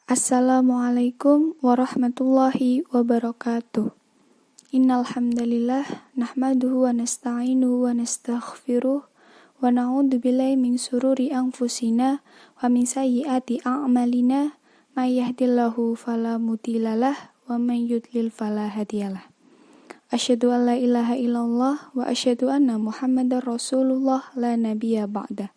Assalamualaikum warahmatullahi wabarakatuh. Innal hamdalillah nahmaduhu wa nasta'inuhu wa nastaghfiruh wa na'udzu billahi min sururi anfusina wa min sayyiati a'malina may yahdihillahu fala mudhillalah wa may yudlil fala hadiyalah. Asyhadu an la ilaha illallah wa asyhadu anna Muhammadar Rasulullah la nabiyya ba'da.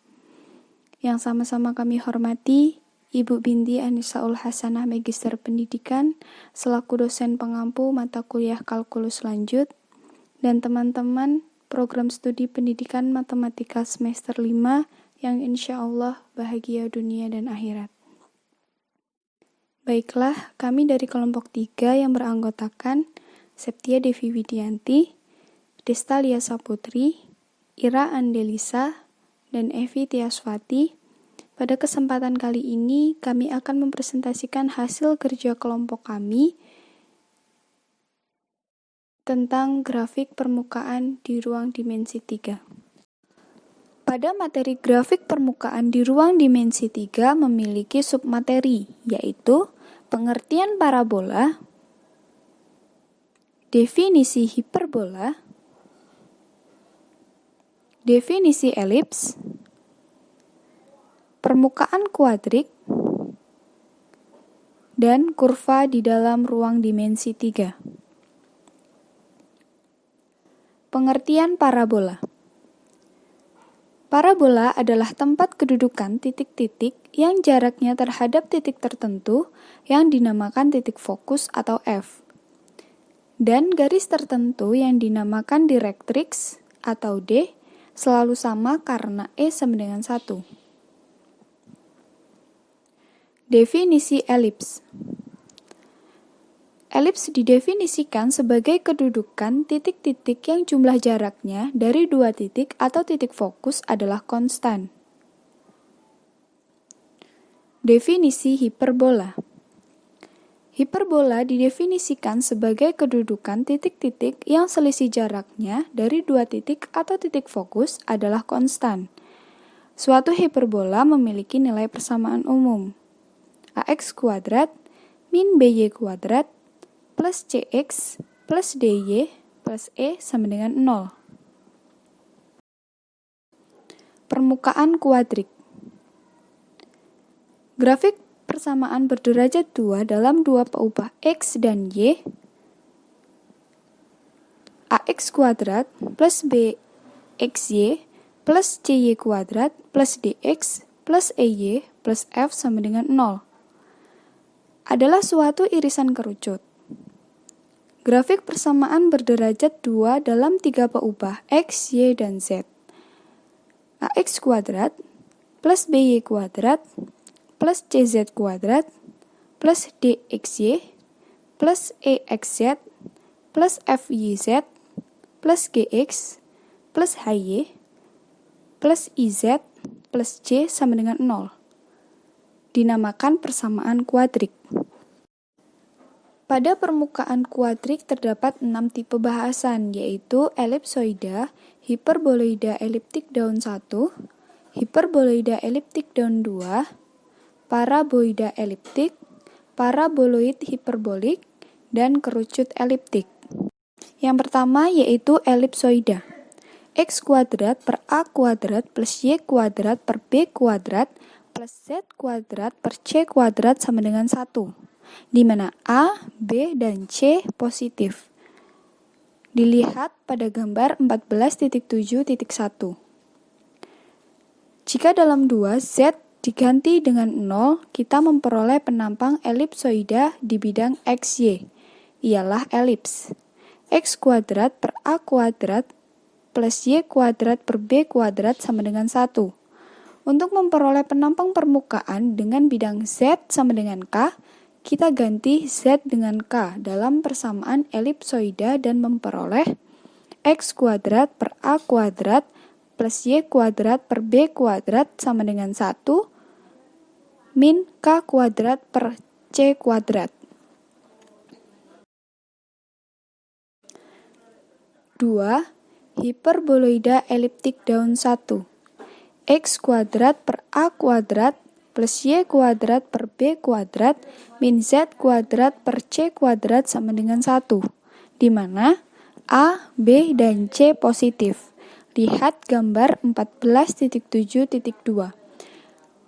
Yang sama-sama kami hormati Ibu Binti Anisaul Hasanah Magister Pendidikan selaku dosen pengampu mata kuliah kalkulus lanjut dan teman-teman program studi pendidikan matematika semester 5 yang insya Allah bahagia dunia dan akhirat. Baiklah, kami dari kelompok 3 yang beranggotakan Septia Devi Widianti, Destalia Saputri, Ira Andelisa, dan Evi Tiaswati. Pada kesempatan kali ini, kami akan mempresentasikan hasil kerja kelompok kami tentang grafik permukaan di ruang dimensi 3. Pada materi grafik permukaan di ruang dimensi 3 memiliki submateri, yaitu pengertian parabola, definisi hiperbola, definisi elips, permukaan kuadrik, dan kurva di dalam ruang dimensi 3. Pengertian parabola. Parabola adalah tempat kedudukan titik-titik yang jaraknya terhadap titik tertentu yang dinamakan titik fokus atau F, dan garis tertentu yang dinamakan direktrix atau D selalu sama karena E sama dengan 1. Definisi elips. Elips didefinisikan sebagai kedudukan titik-titik yang jumlah jaraknya dari dua titik atau titik fokus adalah konstan. Definisi hiperbola. Hiperbola didefinisikan sebagai kedudukan titik-titik yang selisih jaraknya dari dua titik atau titik fokus adalah konstan. Suatu hiperbola memiliki nilai persamaan umum. AX kuadrat min BY kuadrat plus CX plus DY plus E sama dengan 0. Permukaan kuadrik. Grafik persamaan berderajat 2 dalam dua peubah X dan Y, AX kuadrat plus BXY plus CY kuadrat plus DX plus EY plus F sama dengan 0. Adalah suatu irisan kerucut. Grafik persamaan berderajat 2 dalam tiga peubah X, Y, dan Z. AX kuadrat plus BY kuadrat plus CZ kuadrat plus DXY plus EXZ plus FYZ plus GX plus HY plus IZ plus J sama dengan 0. Dinamakan persamaan kuadrik. Pada permukaan kuadrik terdapat 6 tipe bahasan, yaitu elipsoida, hiperboloida eliptik daun 1, hiperboloida eliptik daun 2, paraboida eliptik, paraboloid hiperbolik, dan kerucut eliptik. Yang pertama yaitu elipsoida. X kuadrat per A kuadrat plus Y kuadrat per B kuadrat plus Z kuadrat per C kuadrat sama dengan 1, di mana A, B, dan C positif. Dilihat pada gambar 14.7.1. Jika dalam 2 Z diganti dengan 0, kita memperoleh penampang elipsoida di bidang XY, ialah elips. X kuadrat per A kuadrat plus Y kuadrat per B kuadrat sama dengan 1. Untuk memperoleh penampang permukaan dengan bidang Z sama dengan K, kita ganti Z dengan K dalam persamaan elipsoida dan memperoleh X kuadrat per A kuadrat plus Y kuadrat per B kuadrat sama dengan 1 min K kuadrat per C kuadrat. 2. Hiperboloida eliptik daun 1. X kuadrat per A kuadrat plus Y kuadrat per B kuadrat min Z kuadrat per C kuadrat sama dengan 1, di mana A, B, dan C positif. Lihat gambar 14.7.2.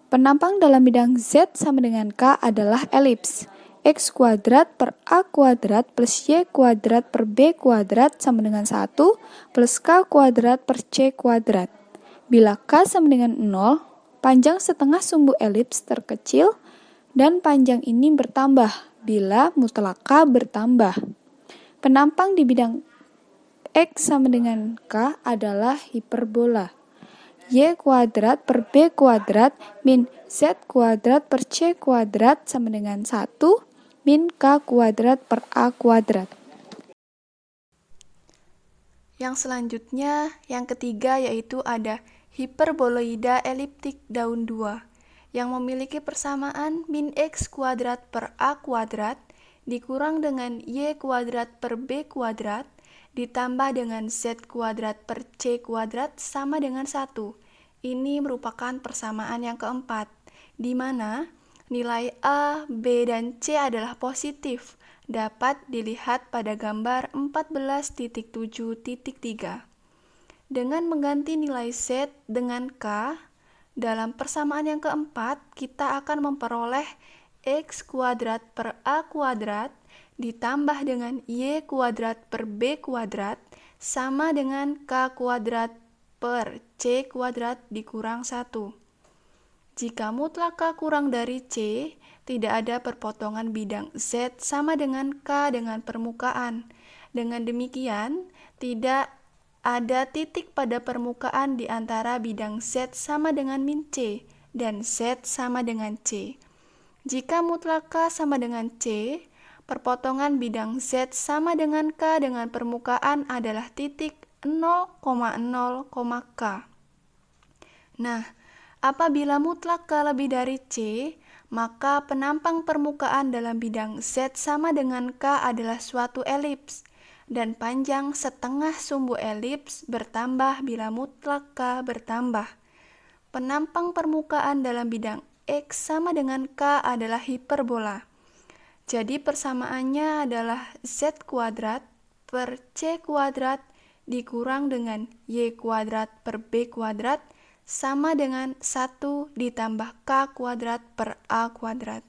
Penampang dalam bidang Z sama dengan K adalah elips. X kuadrat per A kuadrat plus Y kuadrat per B kuadrat sama dengan 1 plus K kuadrat per C kuadrat. Bila K sama dengan 0, panjang setengah sumbu elips terkecil dan panjang ini bertambah bila mutlak K bertambah. Penampang di bidang X sama dengan K adalah hiperbola. Y kuadrat per B kuadrat min Z kuadrat per C kuadrat sama dengan 1 min K kuadrat per A kuadrat. Yang selanjutnya, yang ketiga yaitu ada hiperboloida eliptik daun 2 yang memiliki persamaan min X kuadrat per A kuadrat dikurang dengan Y kuadrat per B kuadrat ditambah dengan Z kuadrat per C kuadrat sama dengan 1. Ini merupakan persamaan yang keempat, di mana nilai A, B, dan C adalah positif, dapat dilihat pada gambar 14.7.3. Dengan mengganti nilai Z dengan K, dalam persamaan yang keempat, kita akan memperoleh X kuadrat per A kuadrat ditambah dengan Y kuadrat per B kuadrat sama dengan K kuadrat per C kuadrat dikurang 1. Jika mutlak K kurang dari C, tidak ada perpotongan bidang Z sama dengan K dengan permukaan. Dengan demikian, tidak ada titik pada permukaan di antara bidang Z sama dengan min C dan Z sama dengan C. Jika mutlak K sama dengan C, perpotongan bidang Z sama dengan K dengan permukaan adalah titik 0,0, K. Nah, apabila mutlak K lebih dari C, maka penampang permukaan dalam bidang Z sama dengan K adalah suatu elips, dan panjang setengah sumbu elips bertambah bila mutlak K bertambah. Penampang permukaan dalam bidang X sama dengan K adalah hiperbola. Jadi persamaannya adalah Z kuadrat per C kuadrat dikurang dengan Y kuadrat per B kuadrat sama dengan 1 ditambah K kuadrat per A kuadrat.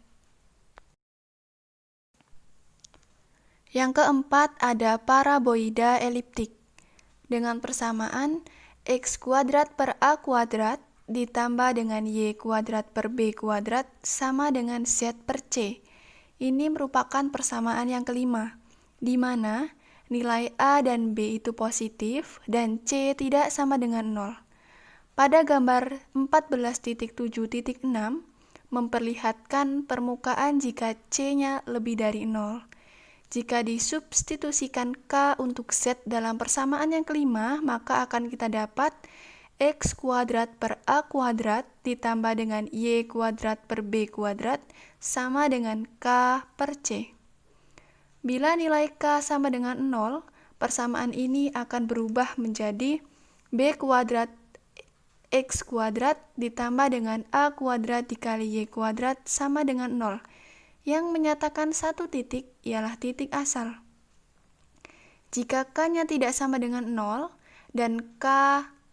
Yang keempat ada paraboida eliptik. Dengan persamaan X kuadrat per A kuadrat ditambah dengan Y kuadrat per B kuadrat sama dengan Z per C. Ini merupakan persamaan yang kelima, di mana nilai A dan B itu positif dan C tidak sama dengan 0. Pada gambar 14.7.6 memperlihatkan permukaan jika C-nya lebih dari 0. Jika disubstitusikan K untuk Z dalam persamaan yang kelima, maka akan kita dapat X kuadrat per A kuadrat ditambah dengan Y kuadrat per B kuadrat sama dengan K per C. Bila nilai K sama dengan 0, persamaan ini akan berubah menjadi B kuadrat X kuadrat ditambah dengan A kuadrat dikali Y kuadrat sama dengan 0. Yang menyatakan satu titik ialah titik asal. Jika K-nya tidak sama dengan 0 dan K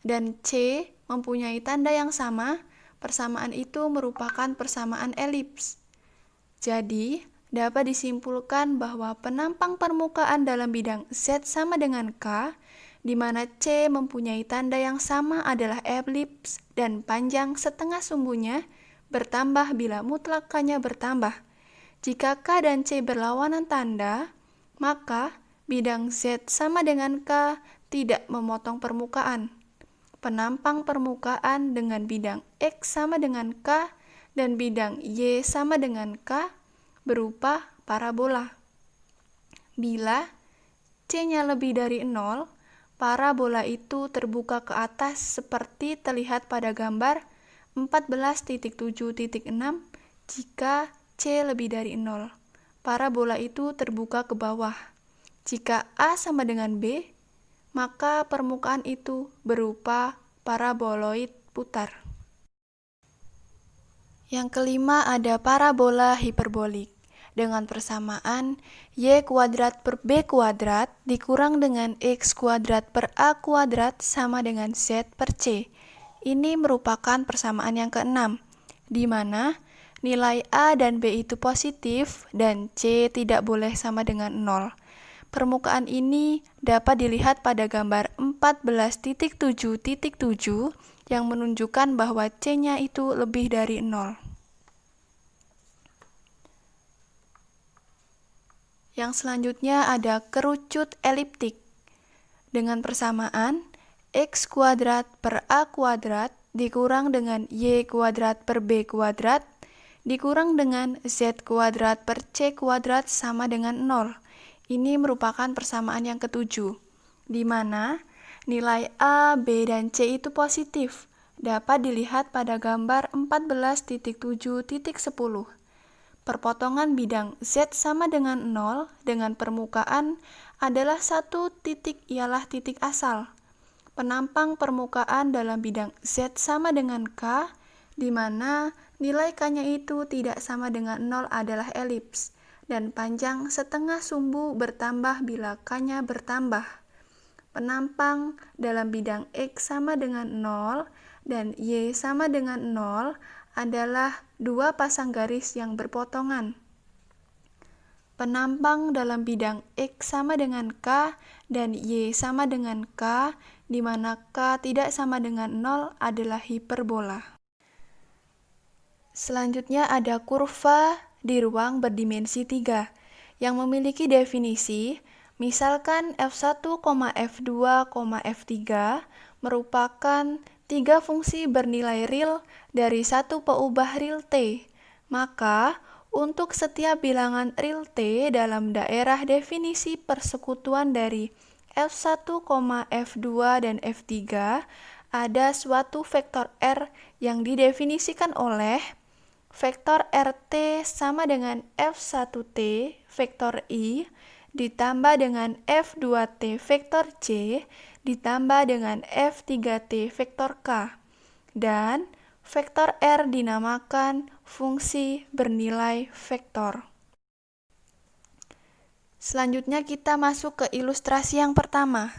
dan C mempunyai tanda yang sama, persamaan itu merupakan persamaan elips. Jadi, dapat disimpulkan bahwa penampang permukaan dalam bidang Z sama dengan K, di mana C mempunyai tanda yang sama adalah elips dan panjang setengah sumbunya bertambah bila mutlak K-nya bertambah. Jika K dan C berlawanan tanda, maka bidang Z sama dengan K tidak memotong permukaan. Penampang permukaan dengan bidang X sama dengan K dan bidang Y sama dengan K berupa parabola. Bila C-nya lebih dari 0, parabola itu terbuka ke atas seperti terlihat pada gambar 14.7.6 jika C lebih dari 0. Parabola itu terbuka ke bawah. Jika A sama dengan B, maka permukaan itu berupa paraboloid putar. Yang kelima ada parabola hiperbolik. Dengan persamaan y kuadrat per b kuadrat dikurang dengan x kuadrat per a kuadrat sama dengan z per c. Ini merupakan persamaan yang keenam, di mana nilai a dan b itu positif dan c tidak boleh sama dengan 0. Permukaan ini dapat dilihat pada gambar 14.7.7 yang menunjukkan bahwa c-nya itu lebih dari 0. Yang selanjutnya ada kerucut eliptik. Dengan persamaan x kuadrat per a kuadrat dikurang dengan y kuadrat per b kuadrat dikurang dengan z kuadrat per c kuadrat sama dengan 0. Ini merupakan persamaan yang ketujuh, di mana nilai a, b, dan c itu positif. Dapat dilihat pada gambar 14.7.10. Perpotongan bidang Z sama dengan 0 dengan permukaan adalah satu titik ialah titik asal. Penampang permukaan dalam bidang Z sama dengan K, di mana nilai K-nya itu tidak sama dengan 0 adalah elips, dan panjang setengah sumbu bertambah bila K-nya bertambah. Penampang dalam bidang X sama dengan 0 dan Y sama dengan 0 adalah dua pasang garis yang berpotongan. Penampang dalam bidang X sama dengan K dan Y sama dengan K, di mana K tidak sama dengan 0 adalah hiperbola. Selanjutnya ada kurva di ruang berdimensi 3 yang memiliki definisi, misalkan f1, f2, f3 merupakan tiga fungsi bernilai real dari satu peubah real T. Maka, untuk setiap bilangan real T dalam daerah definisi persekutuan dari f1, f2, dan f3, ada suatu vektor R yang didefinisikan oleh vektor RT sama dengan f1T vektor I ditambah dengan f2T vektor J ditambah dengan f3T vektor K, dan vektor R dinamakan fungsi bernilai vektor. Selanjutnya kita masuk ke ilustrasi yang pertama.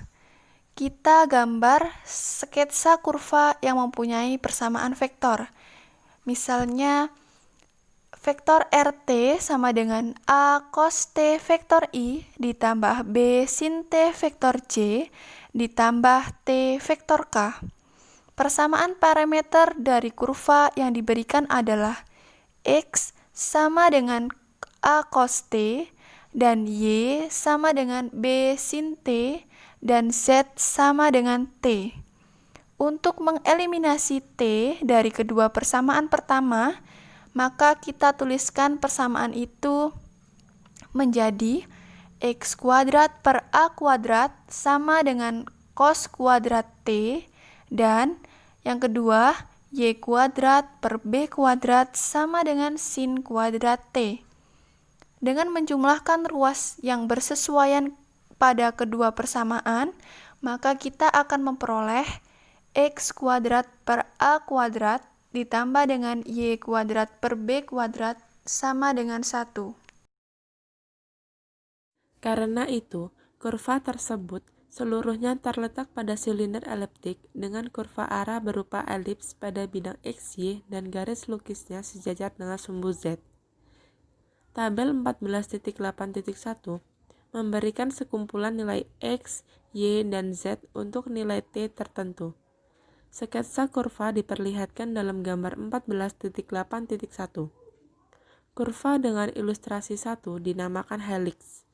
Kita gambar sketsa kurva yang mempunyai persamaan vektor. Misalnya vektor RT sama dengan A cos T vektor I ditambah B sin T vektor J ditambah T vektor K. Persamaan parameter dari kurva yang diberikan adalah X sama dengan A cos T dan Y sama dengan B sin T dan Z sama dengan T. Untuk mengeliminasi T dari kedua persamaan pertama, maka kita tuliskan persamaan itu menjadi X kuadrat per A kuadrat sama dengan cos kuadrat T, dan yang kedua Y kuadrat per B kuadrat sama dengan sin kuadrat T. Dengan menjumlahkan ruas yang bersesuaian pada kedua persamaan, maka kita akan memperoleh X kuadrat per A kuadrat ditambah dengan Y kuadrat per B kuadrat sama dengan 1. Karena itu, kurva tersebut seluruhnya terletak pada silinder eliptik dengan kurva arah berupa elips pada bidang X, Y, dan garis lukisnya sejajar dengan sumbu Z. Tabel 14.8.1 memberikan sekumpulan nilai X, Y, dan Z untuk nilai T tertentu. Sketsa kurva diperlihatkan dalam gambar 14.8.1. Kurva dengan ilustrasi 1 dinamakan heliks.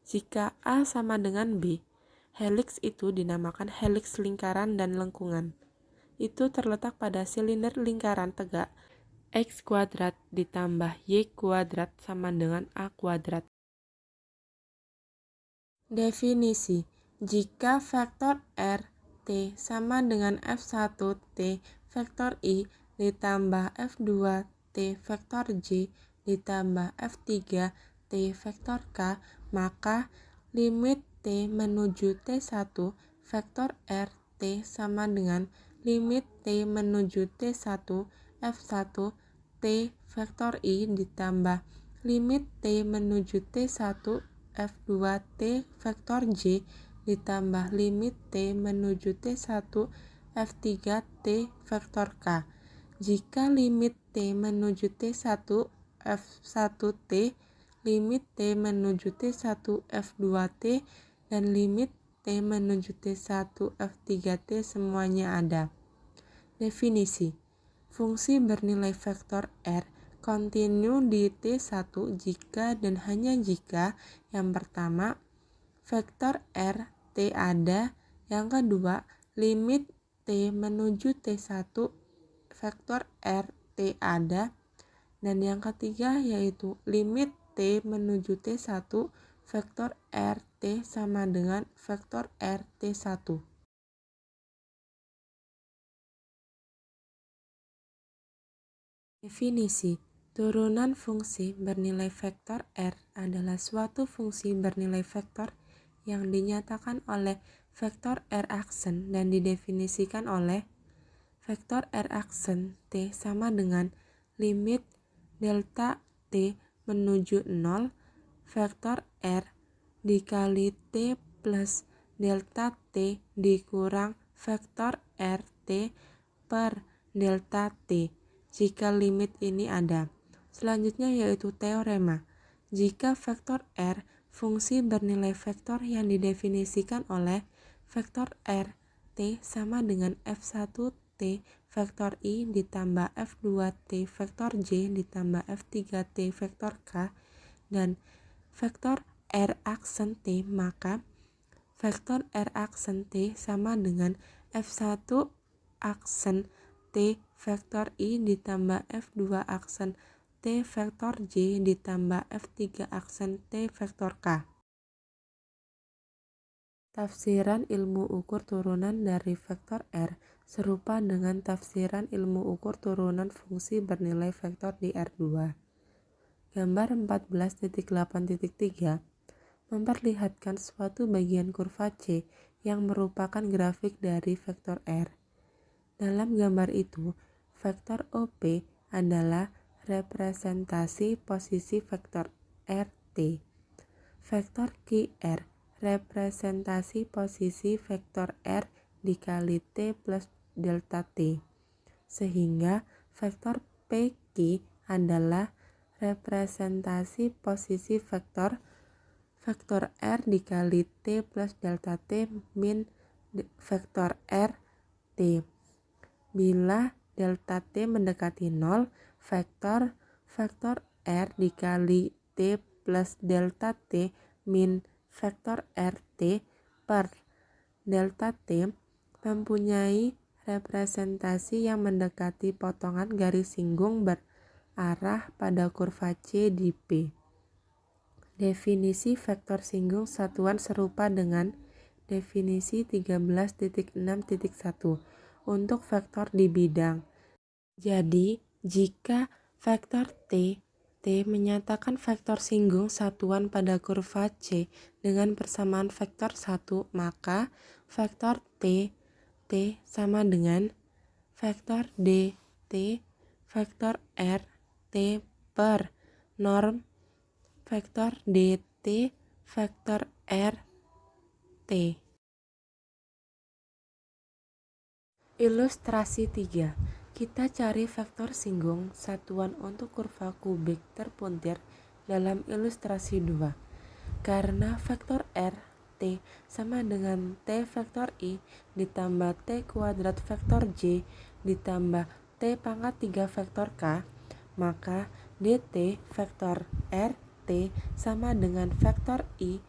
Jika A sama dengan B, heliks itu dinamakan heliks lingkaran dan lengkungan. Itu terletak pada silinder lingkaran tegak X kuadrat ditambah Y kuadrat sama dengan A kuadrat. Definisi: jika vektor R T sama dengan F1T vektor I ditambah F2T vektor J ditambah F3T vektor K, maka limit T menuju T1 vektor R T sama dengan limit T menuju T1 F1 T vektor I ditambah limit T menuju T1 F2T vektor J ditambah limit T menuju T1 F3T vektor K. Jika limit T menuju T1 F1T, limit T menuju T1 F2T, dan limit T menuju T1 F3T semuanya ada. Definisi. Fungsi bernilai vektor R kontinu di T1 jika dan hanya jika yang pertama, vektor R T ada, yang kedua, limit T menuju T1 vektor R T ada, dan yang ketiga yaitu limit T menuju T1 vektor R T sama dengan vektor R T1. Definisi. Turunan fungsi bernilai vektor R adalah suatu fungsi bernilai vektor yang dinyatakan oleh vektor R aksen dan didefinisikan oleh vektor R aksen T sama dengan limit delta T menuju 0 vektor R dikali T plus delta T dikurang vektor R T per delta T jika limit ini ada. Selanjutnya yaitu teorema. Jika vektor R fungsi bernilai vektor yang didefinisikan oleh vektor R T sama dengan F1T vektor I ditambah F2T vektor J ditambah F3T vektor K dan vektor R aksen T, maka vektor R aksen T sama dengan F1 aksen T vektor I ditambah F2 aksen T vektor J ditambah F3 aksen T vektor K. Tafsiran ilmu ukur turunan dari vektor R serupa dengan tafsiran ilmu ukur turunan fungsi bernilai vektor di R2. Gambar 14.8.3 memperlihatkan suatu bagian kurva C yang merupakan grafik dari vektor R. Dalam gambar itu, vektor OP adalah representasi posisi vektor RT. Vektor QR representasi posisi vektor R dikali T plus delta T. Sehingga vektor PQ adalah representasi posisi vektor R dikali T plus delta T min vektor R T. Bila delta T mendekati 0, vektor R dikali T plus delta T min vektor RT per delta T mempunyai representasi yang mendekati potongan garis singgung berarah pada kurva C di P. Definisi vektor singgung satuan serupa dengan definisi 13.6.1 untuk vektor di bidang. Jadi, jika vektor T menyatakan vektor singgung satuan pada kurva C dengan persamaan vektor 1, maka vektor T sama dengan vektor DT vektor R T per norm vektor DT vektor R T. Ilustrasi 3. Kita cari vektor singgung satuan untuk kurva kubik terpuntir dalam ilustrasi 2. Karena vektor R T sama dengan T vektor I ditambah T kuadrat vektor J ditambah T pangkat 3 vektor K, maka DT vektor R T sama dengan vektor I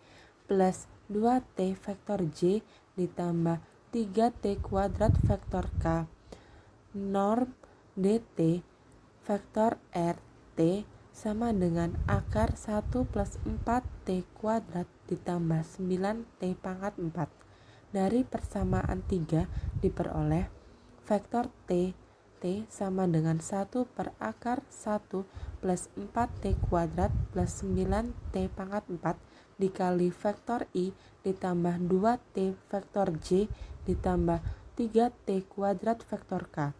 plus 2T vektor J ditambah 3T kuadrat vektor K. Norm DT vektor R T sama dengan akar 1 plus 4T kuadrat ditambah 9T pangkat 4. Dari persamaan 3 diperoleh vektor T sama dengan 1 per akar 1 plus 4T kuadrat plus 9T pangkat 4 dikali vektor I ditambah 2T vektor J ditambah 3T kuadrat vektor K.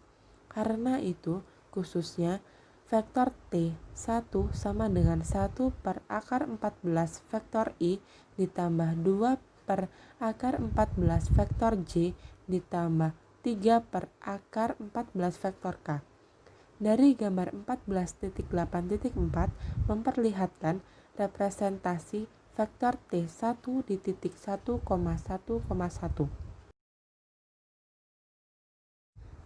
Karena itu, khususnya vektor T 1 sama dengan 1 per akar 14 vektor I ditambah 2 per akar 14 vektor J ditambah 3 per akar 14 vektor K. Dari gambar 14.8.4 memperlihatkan representasi vektor T1 di titik 1,1,1.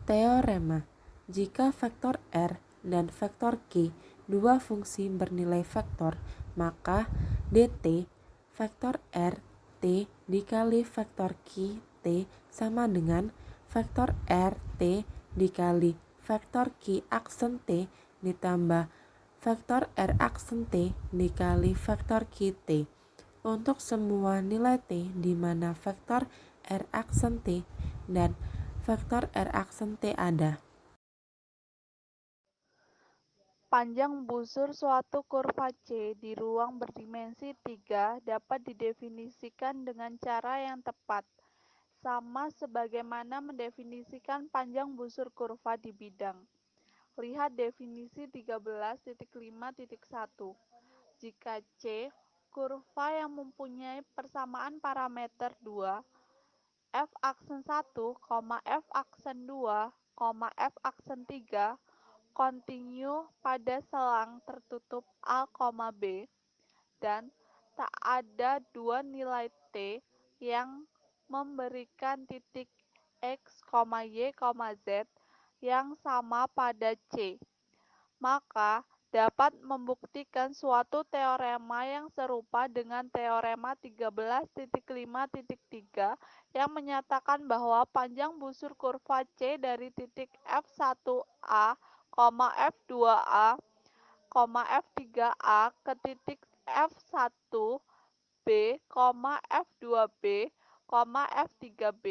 Teorema: jika vektor R dan vektor Q dua fungsi bernilai vektor, maka dt vektor R T dikali vektor Q T sama dengan vektor R T dikali vektor Q aksen T ditambah vektor R aksen T dikali vektor Q T untuk semua nilai T di mana vektor R aksen T dan vektor R aksen T ada. Panjang busur suatu kurva C di ruang berdimensi 3 dapat didefinisikan dengan cara yang tepat, sama sebagaimana mendefinisikan panjang busur kurva di bidang. Lihat definisi 13.5.1. Jika C, kurva yang mempunyai persamaan parameter 2, f aksen 1, f aksen 2, f aksen 3, kontinu pada selang tertutup A, B, dan tak ada dua nilai T yang memberikan titik X, Y, Z yang sama pada C, maka dapat membuktikan suatu teorema yang serupa dengan teorema 13.5.3 yang menyatakan bahwa panjang busur kurva C dari titik F1A, F2A, F3A ke titik F1B, F2B, F3B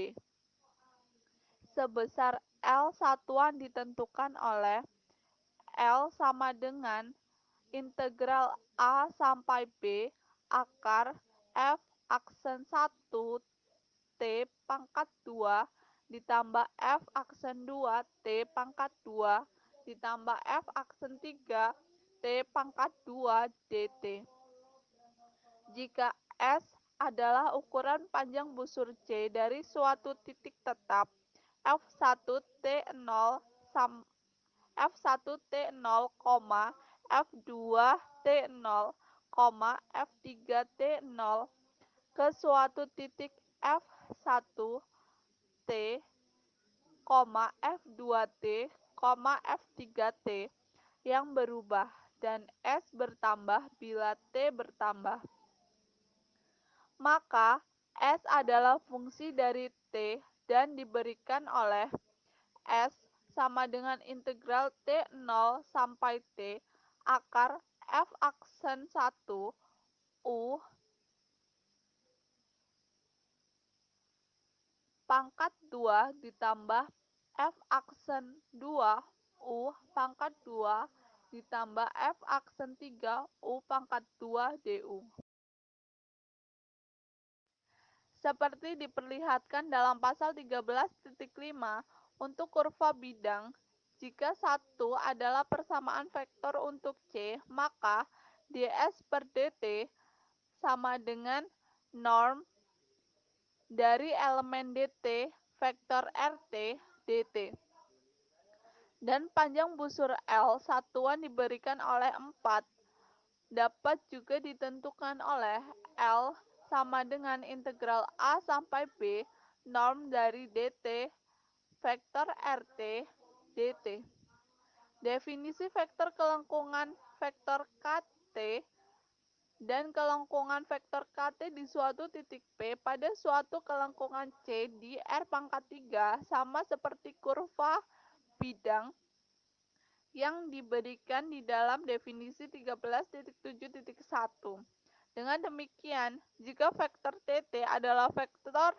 sebesar L satuan ditentukan oleh L sama dengan integral A sampai B akar F aksen 1 T pangkat 2 ditambah F aksen 2 T pangkat 2 ditambah F aksen 3 T pangkat 2 dt. Jika S adalah ukuran panjang busur C dari suatu titik tetap F1T0 F1T0, F2T0, F3T0 ke suatu titik F1T, F2T, F3T yang berubah dan S bertambah bila T bertambah. Maka S adalah fungsi dari T dan diberikan oleh S sama dengan integral T0 sampai T akar F aksen 1 U pangkat 2 ditambah F aksen 2 U pangkat 2 ditambah F aksen 3 U pangkat 2 DU. Seperti diperlihatkan dalam pasal 13.5 untuk kurva bidang, jika 1 adalah persamaan vektor untuk C, maka ds per dt sama dengan norm dari elemen dt vektor rt dt. Dan panjang busur L satuan diberikan oleh 4 dapat juga ditentukan oleh L sama dengan integral A sampai B norm dari dt vektor rt dt. Definisi vektor kelengkungan vektor kt dan kelengkungan vektor kt di suatu titik P pada suatu kelengkungan C di R pangkat 3 sama seperti kurva bidang yang diberikan di dalam definisi 13.7.1. Dengan demikian, jika vektor TT adalah vektor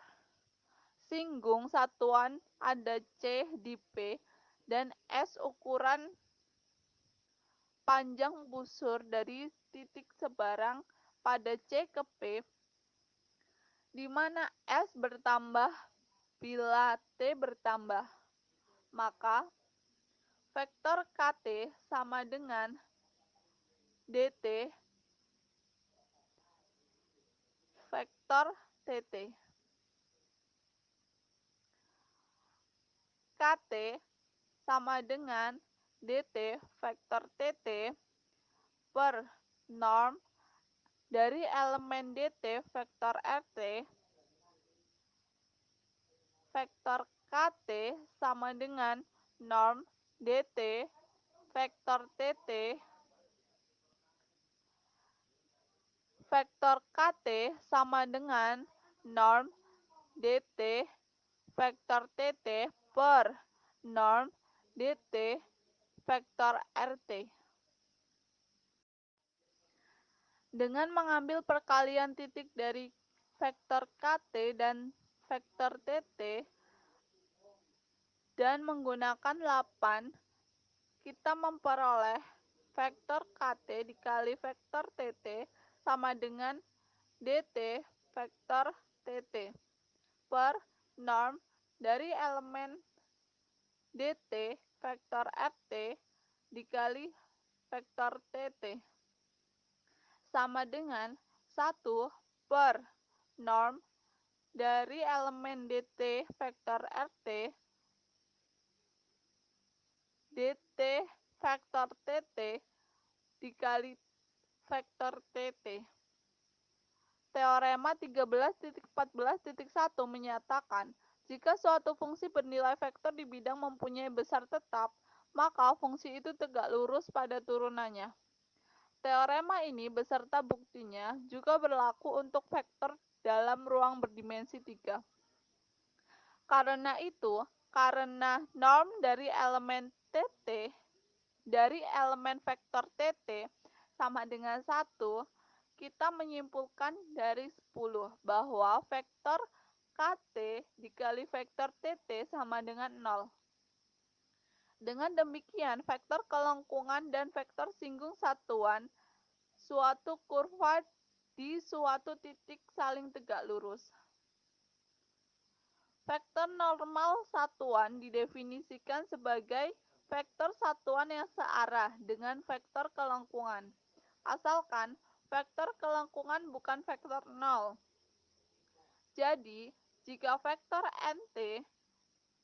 singgung satuan ada C di P dan S ukuran panjang busur dari titik sebarang pada C ke P, di mana S bertambah bila T bertambah, maka vektor KT sama dengan DT vektor TT. KT sama dengan DT vektor TT per norm dari elemen DT vektor RT. Vektor KT sama dengan norm DT vektor TT. Vektor KT sama dengan norm DT vektor TT per norm DT vektor RT. Dengan mengambil perkalian titik dari vektor KT dan vektor TT dan menggunakan 8, kita memperoleh vektor KT dikali vektor TT sama dengan DT vektor TT per norm dari elemen DT vektor RT dikali vektor TT sama dengan 1 per norm dari elemen DT vektor RT DT vektor TT dikali vektor TT. Teorema 13.14.1 menyatakan, jika suatu fungsi bernilai vektor di bidang mempunyai besar tetap, maka fungsi itu tegak lurus pada turunannya. Teorema ini beserta buktinya juga berlaku untuk vektor dalam ruang berdimensi 3. Karena itu, karena norm dari elemen TT dari elemen vektor TT sama dengan 1, kita menyimpulkan dari 10 bahwa vektor KT dikali vektor TT sama dengan 0. Dengan demikian, vektor kelengkungan dan vektor singgung satuan suatu kurva di suatu titik saling tegak lurus. Vektor normal satuan didefinisikan sebagai vektor satuan yang searah dengan vektor kelengkungan, asalkan vektor kelengkungan bukan vektor 0. Jadi, jika vektor NT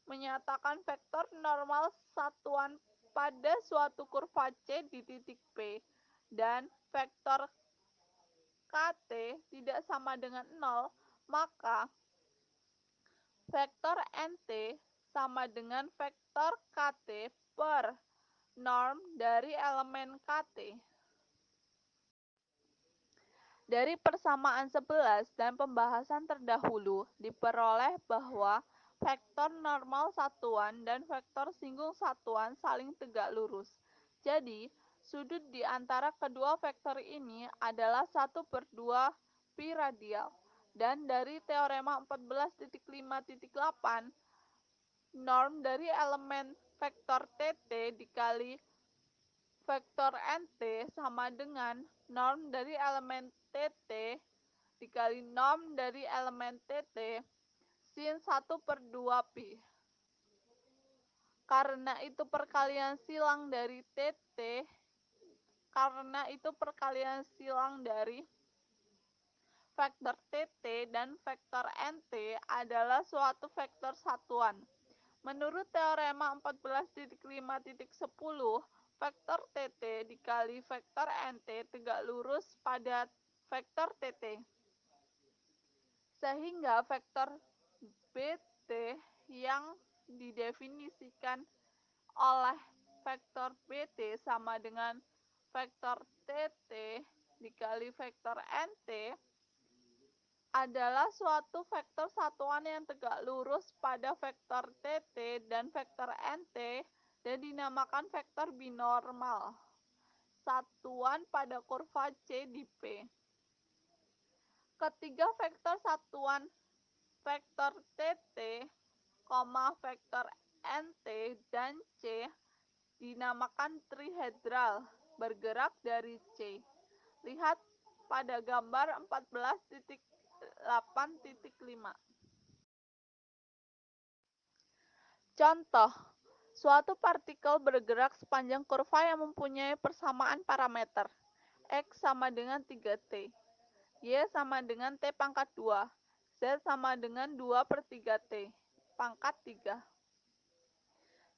menyatakan vektor normal satuan pada suatu kurva C di titik P dan vektor KT tidak sama dengan 0, maka vektor NT sama dengan vektor KT per norm dari elemen KT. Dari persamaan 11 dan pembahasan terdahulu, diperoleh bahwa vektor normal satuan dan vektor singgung satuan saling tegak lurus. Jadi, sudut di antara kedua vektor ini adalah 1/2 pi radial. Dan dari teorema 14.5.8, norm dari elemen vektor TT dikali vektor NT sama dengan norm dari elemen TT dikali norm dari elemen TT sin 1/2 pi. Karena itu perkalian silang dari TT, vektor TT dan vektor NT adalah suatu vektor satuan. Menurut teorema 14.5.10, vektor TT dikali vektor NT tegak lurus pada vektor TT. Sehingga vektor BT yang didefinisikan oleh vektor BT sama dengan vektor TT dikali vektor NT adalah suatu vektor satuan yang tegak lurus pada vektor TT dan vektor NT dan dinamakan vektor binormal satuan pada kurva C di P. Ketiga vektor satuan vektor TT, vektor NT dan C dinamakan trihedral bergerak dari C. Lihat pada gambar 14.8.5. Contoh, Suatu partikel bergerak sepanjang kurva yang mempunyai persamaan parameter. X sama dengan 3T, Y sama dengan T pangkat 2, Z sama dengan 2/3T pangkat 3.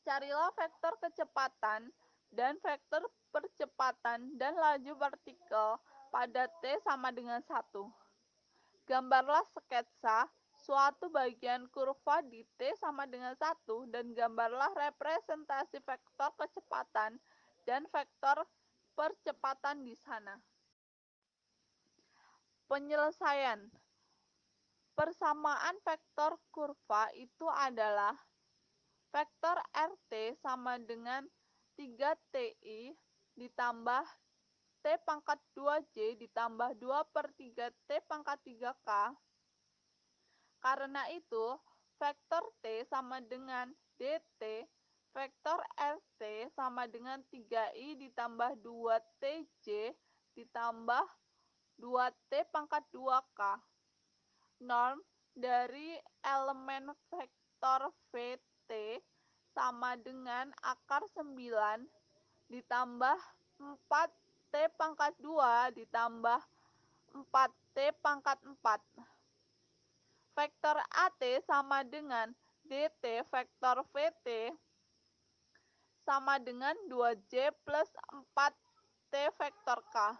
Carilah vektor kecepatan dan vektor percepatan dan laju partikel pada T sama dengan 1. Gambarlah sketsa suatu bagian kurva di T sama dengan 1 dan gambarlah representasi vektor kecepatan dan vektor percepatan di sana. Penyelesaian. Persamaan vektor kurva itu adalah vektor RT sama dengan 3TI ditambah T pangkat 2J ditambah 2/3T pangkat 3K. Karena itu, vektor T sama dengan DT, vektor RT sama dengan 3I ditambah 2TJ ditambah 2T pangkat 2K. Norm dari elemen vektor VT sama dengan akar 9 ditambah 4T pangkat 2 ditambah 4T pangkat 4. Vektor AT sama dengan DT vektor VT sama dengan 2J plus 4T vektor K.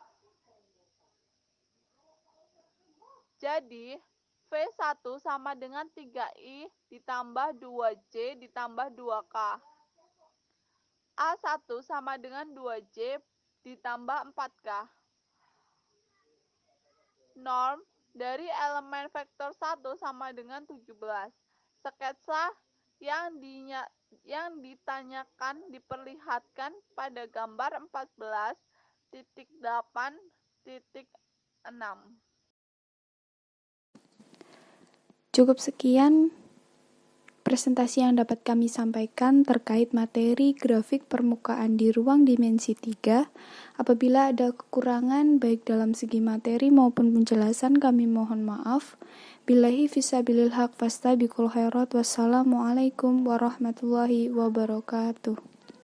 Jadi, V1 sama dengan 3I ditambah 2J ditambah 2K. A1 sama dengan 2J ditambah 4K. Norm dari elemen vektor 1 sama dengan 17. Sketsa yang ditanyakan diperlihatkan pada gambar 14.8.6. Cukup sekian presentasi yang dapat kami sampaikan terkait materi grafik permukaan di ruang dimensi 3. Apabila ada kekurangan baik dalam segi materi maupun penjelasan, kami mohon maaf. Billahi fisabilil haq fastabiqul khairat. Wassalamualaikum warahmatullahi wabarakatuh.